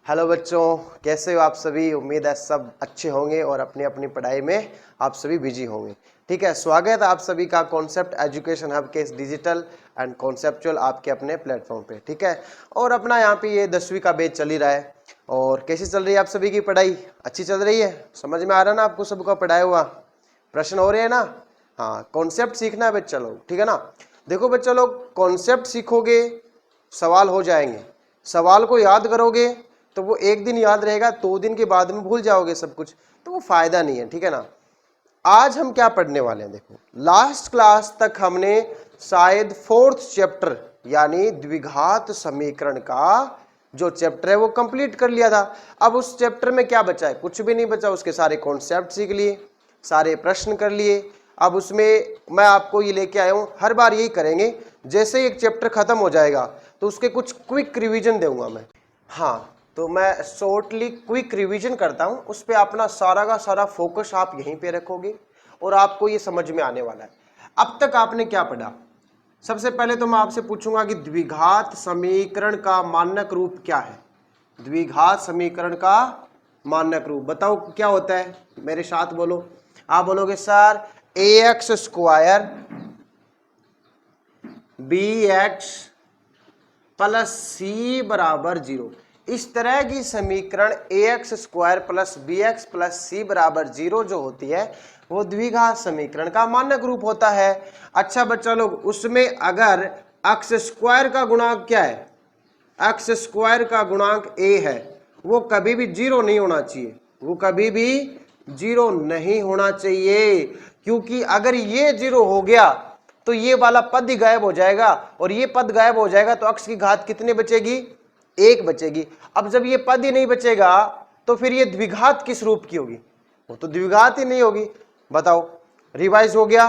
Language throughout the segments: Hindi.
हेलो बच्चों, कैसे हो आप सभी। उम्मीद है सब अच्छे होंगे और अपनी अपनी पढ़ाई में आप सभी बिजी होंगे। ठीक है, स्वागत है आप सभी का कॉन्सेप्ट एजुकेशन हब के इस डिजिटल एंड कॉन्सेप्चुअल आपके अपने प्लेटफॉर्म पे। ठीक है, और अपना यहाँ पे ये 10वीं का बैच चल ही रहा है। और कैसी चल रही है आप सभी की पढ़ाई? अच्छी चल रही है? समझ में आ रहा है ना आपको सबका पढ़ाया हुआ? प्रश्न हो रहे हैं ना? हाँ, कॉन्सेप्ट सीखना है बच्चा लोग, ठीक है ना। देखो बच्चा लोग, कॉन्सेप्ट सीखोगे सवाल हो जाएंगे, सवाल को याद करोगे तो वो एक दिन याद रहेगा, 2 दिन के बाद में भूल जाओगे सब कुछ, तो वो फायदा नहीं है। ठीक है ना। आज हम क्या पढ़ने वाले हैं? देखो, लास्ट क्लास तक हमने शायद 4th चैप्टर यानी द्विघात समीकरण का जो चैप्टर है वो कंप्लीट कर लिया था। अब उस चैप्टर में क्या बचा है? कुछ भी नहीं बचा। उसके सारे कॉन्सेप्ट सीख लिए, सारे प्रश्न कर लिए। अब उसमें मैं आपको ये लेके आया हूं, हर बार यही करेंगे, जैसे ही एक चैप्टर खत्म हो जाएगा तो उसके कुछ क्विक रिवीजन दूंगा मैं। हाँ, तो मैं शॉर्टली क्विक रिवीजन करता हूं, उस पर अपना सारा का सारा फोकस आप यहीं पे रखोगे और आपको ये समझ में आने वाला है। अब तक आपने क्या पढ़ा? सबसे पहले तो मैं आपसे पूछूंगा कि द्विघात समीकरण का मानक रूप क्या है? द्विघात समीकरण का मानक रूप बताओ क्या होता है? मेरे साथ बोलो। आप बोलोगे sir ax square bx plus C बराबर 0। इस तरह की समीकरण ax square plus bx plus C बराबर 0 जो होती है वो द्विघात समीकरण का मानक रूप होता है। अच्छा बच्चा लोग, उसमें अगर x स्क्वायर का गुणांक क्या है? x स्क्वायर का गुणांक a है, वो कभी भी 0 नहीं होना चाहिए। वो कभी भी 0 नहीं होना चाहिए, क्योंकि अगर ये 0 हो गया तो ये वाला पद ही गायब हो जाएगा, और ये पद गायब हो जाएगा तो x की घात कितनी बचेगी? 1 बचेगी। अब जब ये पद ही नहीं बचेगा तो फिर ये द्विघात किस रूप की होगी? वो तो द्विघात ही नहीं होगी। बताओ, रिवाइज हो गया?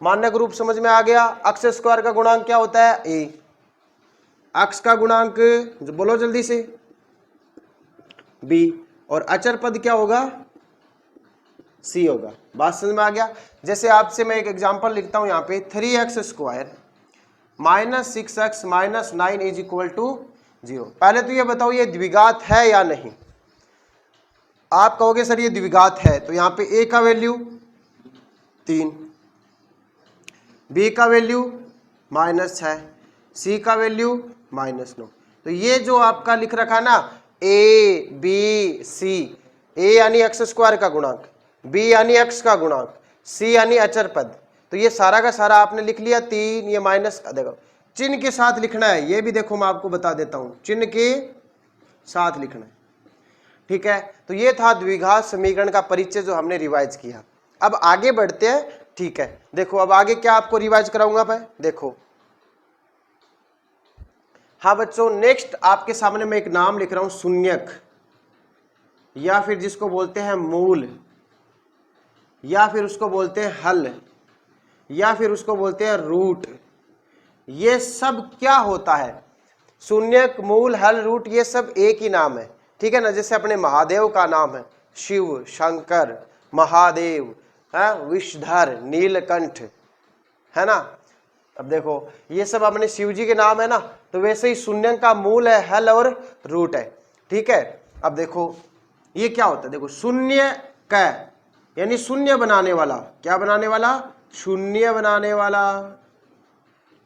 मानक रूप समझ में आ गया? x स्क्वायर का गुणांक क्या होता है? a। x का गुणांक बोलो जल्दी से, b। और अचर पद क्या होगा? c होगा। बात समझ में आ गया? जैसे आपसे मैं एक एग्जांपल लिखता हूं यहाँ पे, 3x square minus 6x minus 9 is equal to 0। पहले तो ये बताओ ये द्विघात है या नहीं? आप कहोगे सर ये द्विघात है, तो यहाँ पे a का वैल्यू 3, b का वैल्यू -6, c का वैल्यू -9। तो ये जो आपका लिख रखा ना a b c, a यानी x स्क्वायर का गुणांक, b यानी x का गुणांक, c यानी अचर पद, तो ये सारा का सारा आपने लिख लिया। 3 ये माइनस, देखो चिन्ह के साथ लिखना है, ये भी देखो मैं आपको बता देता हूं, चिन्ह के साथ लिखना है। ठीक है, तो ये था द्विघात समीकरण का परिचय जो हमने रिवाइज किया। अब आगे बढ़ते हैं। ठीक है, देखो अब आगे क्या आपको रिवाइज कराऊंगा मैं, देखो। हाँ बच्चों, नेक्स्ट आपके सामने मैं एक नाम लिख रहा हूं, शून्यक, या फिर जिसको बोलते हैं मूल, या फिर उसको बोलते हैं हल, या फिर उसको बोलते हैं रूट। ये सब क्या होता है? शून्यक, मूल, हल, रूट, ये सब एक ही नाम है। ठीक है ना। जैसे अपने महादेव का नाम है शिव, शंकर, महादेव, विषधर, नीलकंठ, है ना। अब देखो ये सब अपने शिव जी के नाम है ना, तो वैसे ही शून्यक का मूल है, हल और रूट है। ठीक है, अब देखो ये क्या होता है, देखो शून्य क यानी शून्य बनाने वाला, क्या बनाने वाला? शून्य बनाने वाला।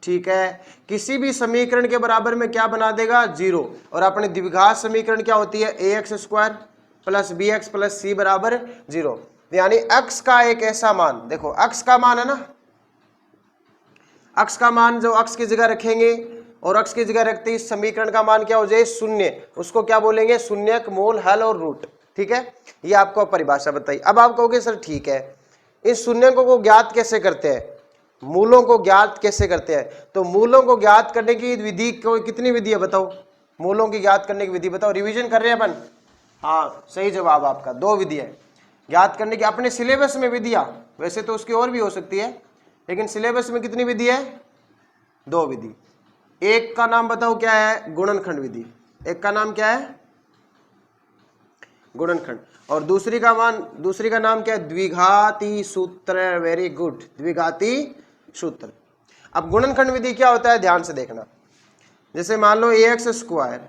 ठीक है, किसी भी समीकरण के बराबर में क्या बना देगा? 0। और अपने द्विघात समीकरण क्या होती है? ax square plus bx plus c बराबर 0। यानी x का एक ऐसा मान, देखो x का मान है ना, x का मान जो x की जगह रखेंगे और x की जगह रखते ही समीकरण का मान क्या हो जाए? 0। उसको क्या बोलेंगे? शून्यक, मूल, हल और रूट। ठीक है, ये आपको परिभाषा बताई। अब आप कहोगे सर ठीक है, इस शून्यकों को ज्ञात कैसे करते हैं? मूलों को ज्ञात कैसे करते हैं? तो मूलों को ज्ञात करने की विधि कितनी विधि है बताओ? मूलों की ज्ञात करने की विधि बताओ, रिवीजन कर रहे हैं अपन? हाँ, सही जवाब आपका, 2 विधि है ज्ञात करने की। अपने सिलेबस में विधियां, वैसे तो उसकी और भी हो सकती है, लेकिन सिलेबस में कितनी विधि है? 2 विधि। एक का नाम बताओ क्या है? गुणनखंड विधि। एक का नाम क्या है? गुणनखंड। और दूसरी का नाम क्या है? द्विघाती सूत्र। वेरी गुड, द्विघाती सूत्र। अब गुणनखंड विधि क्या होता है, ध्यान से देखना। जैसे मान लो ax स्क्वायर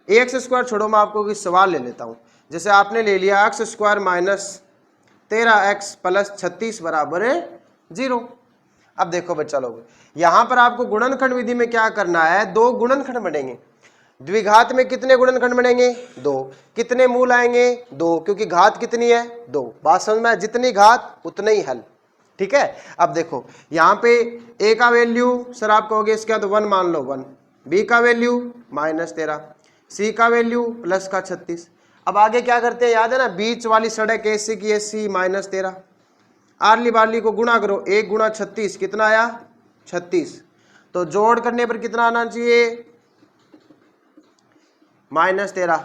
एक्स स्क्वायर छोड़ो, मैं आपको कोई सवाल ले लेता हूँ। जैसे आपने ले लिया x square minus 13x plus 36 बराबर है 0। अब देखो बच्चा लोग, यहां पर आपको गुणनखंड विधि में क्या करना है, दो गुणनखंड बनेंगे। द्विघात में कितने गुणनखंड बनेंगे, दो। कितने मूल आएंगे, दो, क्योंकि घात कितनी है, दो। बात समझ में, जितनी घात उतने ही हल। ठीक है। अब देखो यहाँ पे a का वैल्यू सर आप कहोगे इसके बाद 1 मान लो 1, b का वैल्यू -13, c का वैल्यू प्लस का 36। अब आगे क्या करते हैं, याद है ना, बीच वाली सड़क ऐसी की ऐसी -13, आरली बारली को गुणा करो, 1 गुणा 36 कितना आया 36। तो जोड़ करने पर कितना आना चाहिए -13,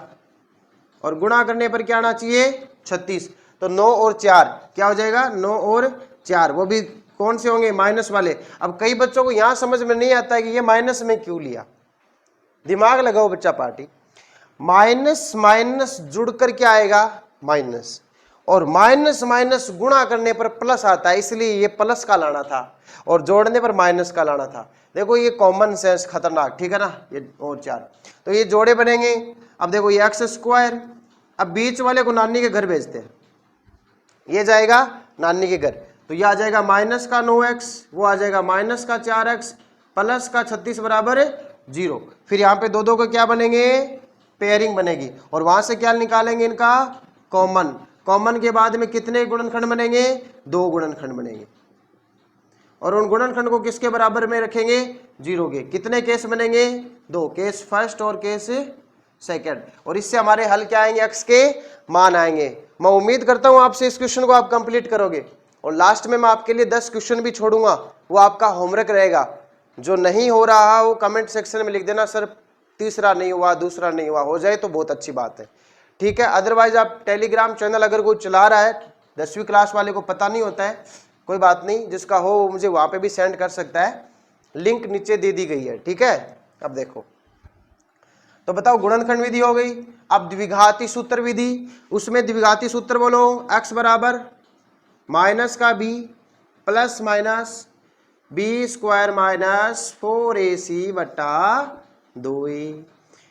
और गुणा करने पर क्या आना चाहिए 36। तो 9 और 4 क्या हो जाएगा, 9 और 4, वो भी कौन से होंगे, माइनस वाले। अब कई बच्चों को यहां समझ में नहीं आता है कि ये माइनस में क्यों लिया, दिमाग लगाओ बच्चा पार्टी। माइनस माइनस जुड़कर क्या आएगा माइनस, और माइनस माइनस गुणा करने पर प्लस आता है, इसलिए ये प्लस का लाना था, और जोड़ने पर माइनस का लाना था। देखो ये कॉमन सेंस खतरनाक, ठीक है ना, ये और 4, तो ये जोड़े बनेंगे। अब देखो ये एक्स स्क्वायर, अब बीच वाले को नानी के घर भेजते हैं, ये जाएगा नानी के घर, तो ये आ जाएगा माइनस का 9x, वो आ जाएगा माइनस का 4x प्लस का 36 बराबर 0। फिर यहाँ पे दो दो को क्या बनेंगे, पेयरिंग बनेगी, और वहां से क्या निकालेंगे इनका कॉमन। कॉमन के बाद में कितने गुणनखंड बनेंगे, 2 गुणनखंड बनेंगे, और उन गुणनखंड को किसके बराबर में रखेंगे, 0 के। कितने केस बनेंगे, 2 केस, फर्स्ट और केस सेकंड, और इससे हमारे हल क्या आएंगे, x के मान आएंगे। मैं उम्मीद करता हूं आपसे इस क्वेश्चन को आप कंप्लीट करोगे, और लास्ट में मैं आपके लिए 10 क्वेश्चन भी छोड़ूंगा, वो आपका होमवर्क रहेगा। जो नहीं हो रहा वो कमेंट सेक्शन में लिख देना, सर तीसरा नहीं हुआ, दूसरा नहीं हुआ, हो जाए तो बहुत अच्छी बात है, ठीक है। अदरवाइज आप टेलीग्राम चैनल अगर कोई चला रहा है, 10वीं क्लास वाले को पता नहीं होता है, कोई बात नहीं, जिसका हो वो मुझे वहां पे भी सेंड कर सकता है, लिंक नीचे दे दी गई है, ठीक है। अब देखो, तो बताओ गुणनखंड विधि हो गई। अब द्विघाती सूत्र विधि, उसमें द्विघाती सूत्र बोलो, x बराबर माइनस का b plus minus b square minus 4ac बटा 2a।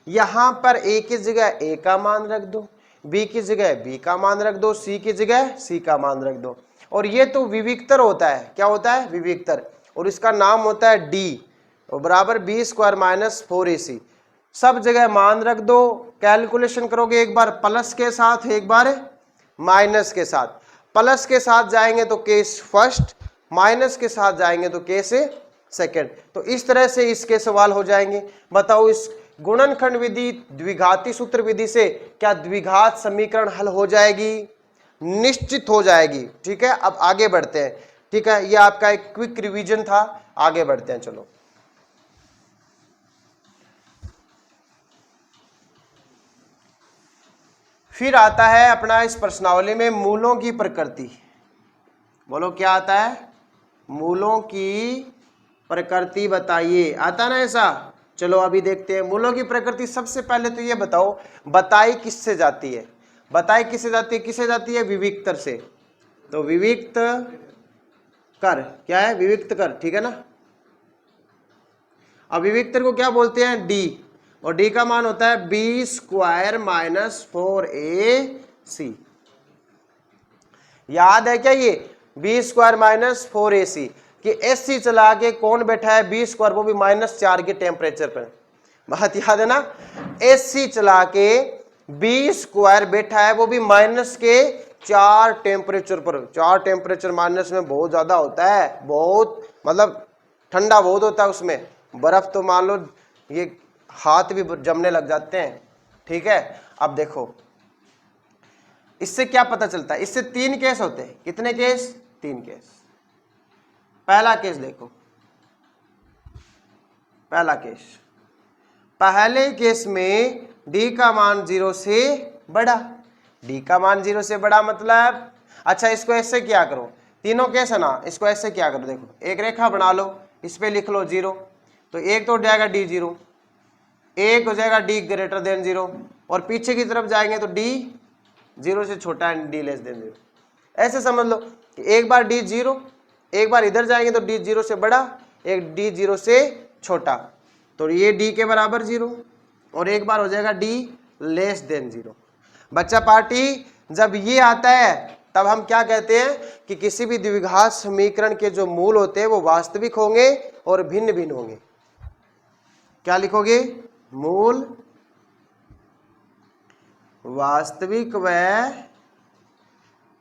यहां पर a की जगह a का मान रख दो, b की जगह b का मान रख दो, c की जगह c का मान रख दो, और ये तो विविक्तर होता है, क्या होता है विविक्तर, और इसका नाम होता है d, और बराबर बी स्क्वायर माइनस 4ac। सब जगह मान रख दो, कैलकुलेशन करोगे एक बार प्लस के साथ, एक बार माइनस के साथ। प्लस के साथ जाएंगे तो केस फर्स्ट, माइनस के साथ जाएंगे तो केस सेकंड। तो इस तरह से इसके सवाल हो जाएंगे। बताओ इस गुणनखंड विधि द्विघाती सूत्र विधि से क्या द्विघात समीकरण हल हो जाएगी, निश्चित हो जाएगी, ठीक है। अब आगे बढ़ते हैं, ठीक है, ये आपका एक क्विक रिवीजन था, आगे बढ़ते हैं, चलो। फिर आता है अपना इस प्रश्नावली में मूलों की प्रकृति। बोलो क्या आता है, मूलों की प्रकृति बताइए, आता ना ऐसा। चलो अभी देखते हैं मूलों की प्रकृति। सबसे पहले तो ये बताओ, बताई किससे जाती है, बताई किससे जाती है, किससे जाती है, विविक्तर से। तो विविक्त कर क्या है, विविक्त कर, ठीक है ना। अब विविक्तर को क्या बोलते हैं, डी, और डी का मान होता है बी स्क्वायर माइनस 4ac। याद है क्या ये बी स्क्वायर माइनस 4ac, कि एसी चला के कौन बैठा है, बी स्क्वायर, वो भी -4 के टेम्परेचर पर। बात याद है ना, एसी चला के बी स्क्वायर बैठा है, वो भी -4 टेम्परेचर पर। 4 टेम्परेचर माइनस में बहुत ज्यादा होता है, बहुत मतलब ठंडा बहुत होता है उसमें, बर्फ तो मान लो ये हाथ भी जमने लग जाते हैं, ठीक है। अब देखो इससे क्या पता चलता है, इससे 3 केस होते हैं। कितने केस, 3 केस। पहला केस देखो, पहला केस, पहले केस में डी का मान 0 से बड़ा, डी का मान 0 से बड़ा मतलब, अच्छा इसको ऐसे क्या करो, तीनों केस है ना, इसको ऐसे क्या करो, देखो एक रेखा बना लो, इस पे लिख लो 0, तो एक तो उठ जाएगा डी 0, एक हो जाएगा डी ग्रेटर देन 0, और पीछे की तरफ जाएंगे तो डी 0 से छोटा है, डी लेस देन 0। ऐसे समझ लो कि एक बार डी 0, एक बार इधर जाएंगे तो डी 0 से बड़ा, एक डी 0 से छोटा, तो ये डी के बराबर 0, और एक बार हो जाएगा d लेस देन 0। बच्चा पार्टी जब ये आता है तब हम क्या कहते हैं कि किसी भी द्विघात समीकरण के जो मूल होते हैं वो वास्तविक होंगे और भिन्न भिन्न होंगे। क्या लिखोगे? मूल वास्तविक व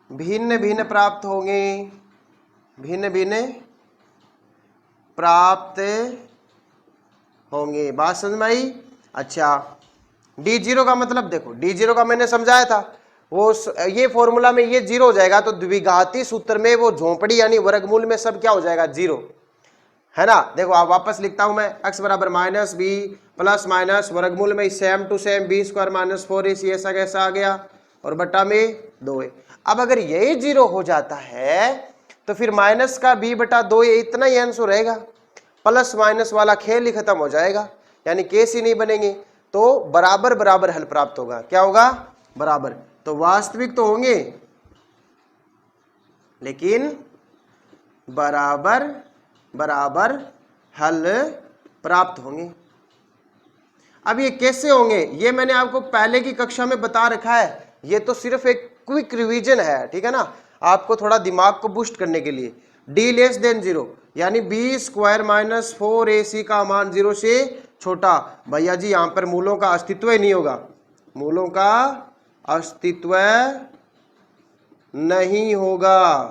भिन्न भिन्न प्राप्त होंगे, भिन्न भिन्न प्राप्त होंगे। बात समझ में आई? अच्छा, d0 का मतलब देखो, d0 का मैंने समझाया था, वो ये फॉर्मूला में ये 0 हो जाएगा तो द्विघाती सूत्र में वो झोंपड़ी यानी वर्गमूल में सब क्या हो जाएगा? 0, है ना। देखो आप वापस लिखता हूं मैं, x बराबर माइनस बी प्लस माइनस वर्गमूल में same to same b square minus 4ac ऐसा कैसा आ गया और बट्टा में 2a। अब अगर यही 0 हो जाता है तो फिर माइनस का b बटा 2a इतना ही आंसर रहेगा, प्लस माइनस वाला खेल ही खत्म हो जाएगा, यानी केस ही नहीं बनेंगे, तो बराबर बराबर हल प्राप्त होगा। क्या होगा? बराबर। तो वास्तविक तो होंगे लेकिन बराबर बराबर हल प्राप्त होंगे। अब ये कैसे होंगे ये मैंने आपको पहले की कक्षा में बता रखा है, ये तो सिर्फ एक क्विक रिवीजन है, ठीक है ना, आपको थोड़ा दिमाग को बूस्ट करने के लिए। d लेस देन 0 यानी बी स्क्वायर माइनस 4ac का मान 0 से छोटा। भैया जी यहां पर मूलों का अस्तित्व ही नहीं होगा, मूलों का अस्तित्व नहीं होगा।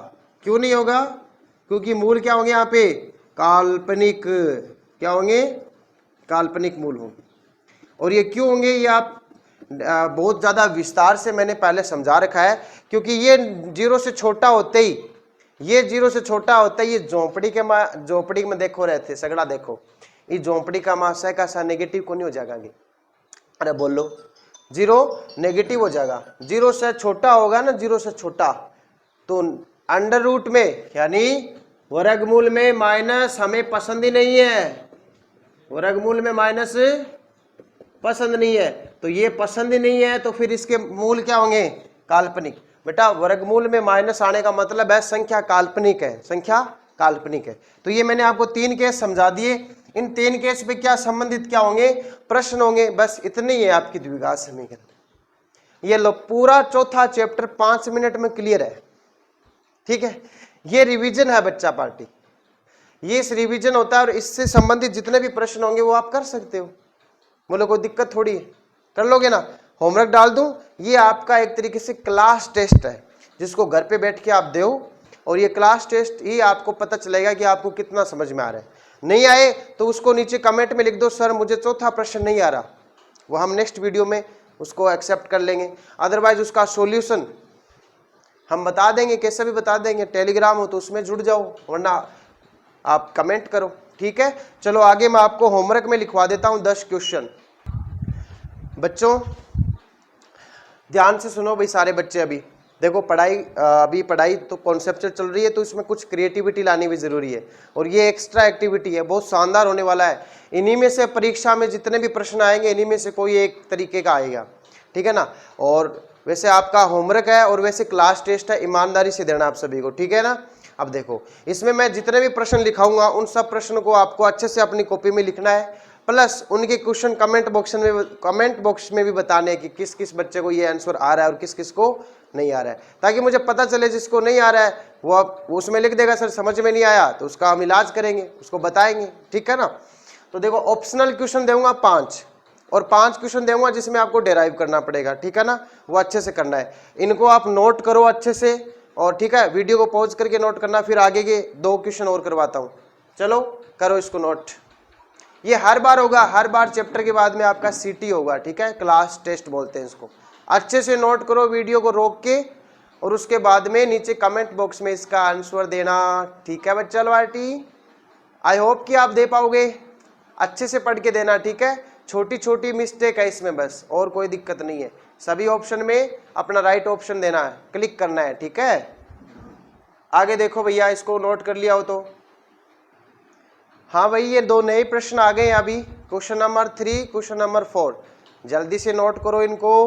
क्यों नहीं होगा? क्योंकि मूल क्या होंगे यहाँ पे? काल्पनिक। क्या होंगे? काल्पनिक मूल होंगे। और ये क्यों होंगे ये आप बहुत ज्यादा विस्तार से मैंने पहले समझा रखा है, क्योंकि ये 0 से छोटा होते ही, ये 0 से छोटा होता है, ये झोंपड़ी में देखो रहते सगड़ा, देखो ये झोंपड़ी का मासा का सा नेगेटिव को नहीं हो जाएगा? अरे बोलो, 0 नेगेटिव हो जाएगा। 0 से छोटा होगा ना, 0 से छोटा, तो अंडर रूट में यानी वर्गमूल में माइनस हमें पसंद ही नहीं है, वर्गमूल में माइनस पसंद नहीं है, तो ये पसंद ही नहीं है तो फिर इसके मूल क्या होंगे? काल्पनिक। बेटा वर्गमूल में माइनस आने का मतलब है संख्या काल्पनिक है, संख्या काल्पनिक है। तो ये मैंने आपको 3 केस समझा दिए, इन 3 केस पे क्या संबंधित क्या होंगे? प्रश्न होंगे। बस इतनी है आपकी द्विघात समीकरण। ये लो पूरा चौथा चैप्टर 5 मिनट में क्लियर है, ठीक है। ये रिवीजन है बच्चा पार्टी, ये इस रिवीजन होता है और इससे संबंधित जितने भी प्रश्न होंगे वो आप कर सकते हो, बोलो कोई दिक्कत थोड़ी है, कर लोगे ना। होमवर्क डाल दूं, ये आपका एक तरीके से क्लास टेस्ट है जिसको घर पे बैठ के आप दो, और ये क्लास टेस्ट ही आपको पता चलेगा कि आपको कितना समझ में आ रहा है। नहीं आए तो उसको नीचे कमेंट में लिख दो, सर मुझे चौथा प्रश्न नहीं आ रहा, वो हम नेक्स्ट वीडियो में उसको एक्सेप्ट कर लेंगे। अदरवाइज उसका सॉल्यूशन हम बता देंगे, कैसे भी बता देंगे, टेलीग्राम हो तो उसमें जुड़ जाओ, वरना आप कमेंट करो, ठीक है। चलो आगे मैं आपको होमवर्क में लिखवा देता हूं 10 क्वेश्चन। बच्चों ध्यान से सुनो भाई, सारे बच्चे अभी देखो, अभी पढ़ाई तो कॉन्सेप्चुअल चल रही है, तो इसमें कुछ क्रिएटिविटी लानी भी जरूरी है, और ये एक्स्ट्रा एक्टिविटी है, बहुत शानदार होने वाला है। इन्हीं में से परीक्षा में जितने भी प्रश्न आएंगे इन्हीं में से कोई एक तरीके का आएगा, ठीक है ना। और वैसे आपका होमवर्क है और वैसे क्लास टेस्ट है, ईमानदारी से देना आप सभी को, ठीक है ना। अब देखो इसमें मैं जितने भी प्रश्न लिखाऊंगा उन सब प्रश्नों को आपको अच्छे से अपनी कॉपी में लिखना है, प्लस उनके क्वेश्चन कमेंट बॉक्स में भी बताने हैं कि किस किस बच्चे को ये आंसर आ रहा है और किस किस को नहीं आ रहा है, ताकि मुझे पता चले जिसको नहीं आ रहा है वो उसमें लिख देगा सर समझ में नहीं आया, तो उसका हम इलाज करेंगे, उसको बताएंगे, ठीक है ना। तो देखो ऑप्शनल क्वेश्चन दूंगा 5 और 5 क्वेश्चन दूंगा जिसमें आपको डेराइव करना पड़ेगा, ठीक है ना, वो अच्छे से करना है। इनको आप नोट करो अच्छे से, और ठीक है वीडियो को पॉज करके नोट करना, फिर आगे के 2 क्वेश्चन और करवाता हूँ। चलो करो इसको नोट, ये हर बार होगा, हर बार चैप्टर के बाद में आपका सीटी होगा, ठीक है, क्लास टेस्ट बोलते हैं इसको। अच्छे से नोट करो वीडियो को रोक के, और उसके बाद में नीचे कमेंट बॉक्स में इसका आंसर देना, ठीक है बच्चा पार्टी। आई होप कि आप दे पाओगे, अच्छे से पढ़ के देना, ठीक है। छोटी छोटी मिस्टेक है इसमें बस, और कोई दिक्कत नहीं है। सभी ऑप्शन में अपना राइट ऑप्शन देना है, क्लिक करना है, ठीक है। आगे देखो भैया, इसको नोट कर लिया हो तो हाँ भाई, ये 2 नए प्रश्न आ गए अभी, क्वेश्चन नंबर 3, क्वेश्चन नंबर 4, जल्दी से नोट करो इनको।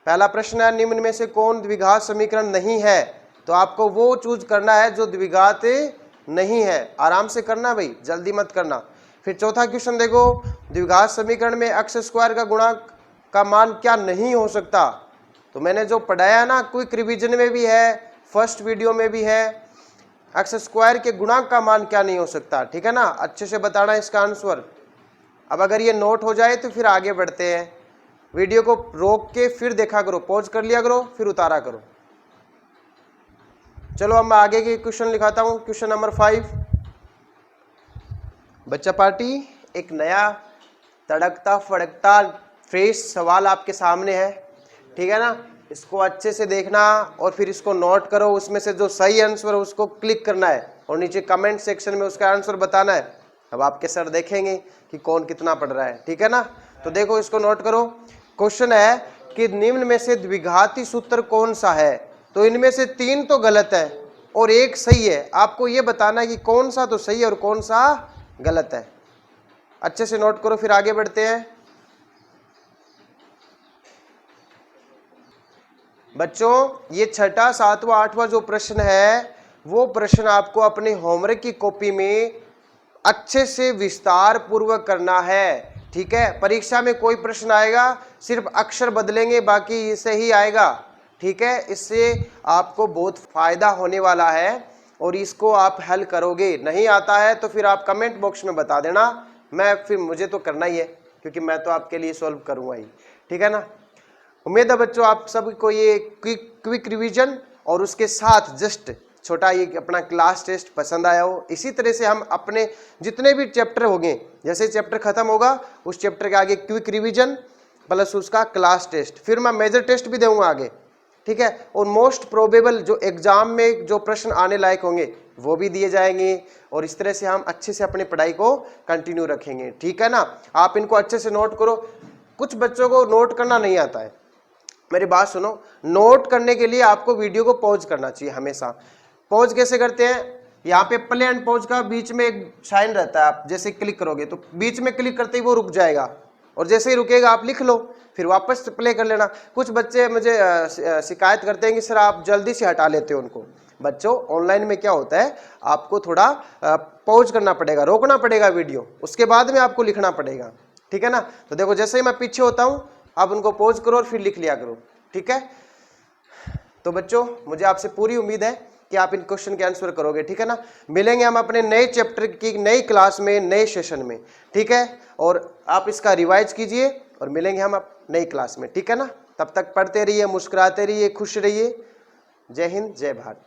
पहला प्रश्न है, निम्न में से कौन द्विघात समीकरण नहीं है? तो आपको वो चूज करना है जो द्विघात नहीं है, आराम से करना भाई, जल्दी मत करना। फिर चौथा क्वेश्चन देखो, द्विघात समीकरण में एक्स स्क्वायर का गुणांक का मान क्या नहीं हो सकता? तो मैंने जो पढ़ाया ना, क्विक रिवीजन में भी है, फर्स्ट वीडियो में भी है, एक्स स्क्वायर के गुणांक का मान क्या नहीं हो सकता, ठीक है ना, अच्छे से बताना इसका आंसर। अब अगर ये नोट हो जाए तो फिर आगे बढ़ते हैं। वीडियो को रोक के फिर देखा करो, पॉज कर लिया करो, फिर उतारा करो। चलो अब मैं आगे के क्वेश्चन लिखाता हूं। क्वेश्चन नंबर 5, बच्चा पार्टी, एक नया तड़कता फड़कता फ्रेश सवाल आपके सामने है, ठीक है ना। इसको अच्छे से देखना और फिर इसको नोट करो, उसमें से जो सही आंसर है उसको क्लिक करना है और नीचे कमेंट सेक्शन में उसका आंसर बताना है। अब आपके सर देखेंगे कि कौन कितना पढ़ रहा है, ठीक है ना। तो देखो इसको नोट करो। क्वेश्चन है कि निम्न में से द्विघाती सूत्र कौन सा है? तो इनमें से 3 तो गलत है और 1 सही है। आपको ये बताना है कि कौन सा तो सही है और कौन सा गलत है। अच्छे से नोट करो, फिर आगे बढ़ते हैं। बच्चों ये छठा, सातवां, आठवां जो प्रश्न है वो प्रश्न आपको अपने होमवर्क की कॉपी में अच्छे से विस्तार पूर्वक करना है, ठीक है। परीक्षा में कोई प्रश्न आएगा सिर्फ अक्षर बदलेंगे, बाकी इसे ही आएगा, ठीक है। इससे आपको बहुत फायदा होने वाला है और इसको आप हल करोगे। नहीं आता है तो फिर आप कमेंट बॉक्स में बता देना, मैं फिर मुझे तो करना ही है क्योंकि मैं तो आपके लिए सॉल्व करूंगा ही, ठीक है ना। उम्मीद है बच्चों आप सबको ये क्विक रिवीजन और उसके साथ जस्ट छोटा ये अपना क्लास टेस्ट पसंद आया हो। इसी तरह से हम अपने जितने भी चैप्टर होंगे, जैसे चैप्टर खत्म होगा उस चैप्टर के आगे क्विक रिवीजन प्लस उसका क्लास टेस्ट, फिर मैं मेजर टेस्ट भी दूंगा आगे, ठीक है। और मोस्ट प्रोबेबल जो एग्जाम में जो प्रश्न आने लायक होंगे वो भी दिए जाएंगे और इस तरह से हम अच्छे से अपनी पढ़ाई को कंटिन्यू रखेंगे, ठीक है ना। आप इनको अच्छे से नोट करो। कुछ बच्चों को नोट करना नहीं आता है, मेरी बात सुनो। नोट करने के लिए आपको वीडियो को पॉज करना चाहिए हमेशा। पॉज कैसे करते हैं? यहाँ पे प्ले एंड पॉज का बीच में एक साइन रहता है, आप जैसे क्लिक करोगे तो बीच में क्लिक करते ही वो रुक जाएगा और जैसे ही रुकेगा आप लिख लो, फिर वापस प्ले कर लेना। कुछ बच्चे मुझे शिकायत करते हैं कि सर आप जल्दी से हटा लेते हो उनको। बच्चों ऑनलाइन में क्या होता है, आपको थोड़ा पॉज करना पड़ेगा, रोकना पड़ेगा वीडियो, उसके बाद में आपको लिखना पड़ेगा, ठीक है ना। तो देखो जैसे ही मैं पीछे होता हूँ आप उनको पॉज करो और फिर लिख लिया करो, ठीक है। तो बच्चों मुझे आपसे पूरी उम्मीद है कि आप इन क्वेश्चन के आंसर करोगे, ठीक है ना। मिलेंगे हम अपने नए चैप्टर की नई क्लास में, नए सेशन में, ठीक है। और आप इसका रिवाइज कीजिए और मिलेंगे हम नई क्लास में, ठीक है ना। तब तक पढ़ते रहिए, मुस्कुराते रहिए, खुश रहिए। जय हिंद, जय भारत।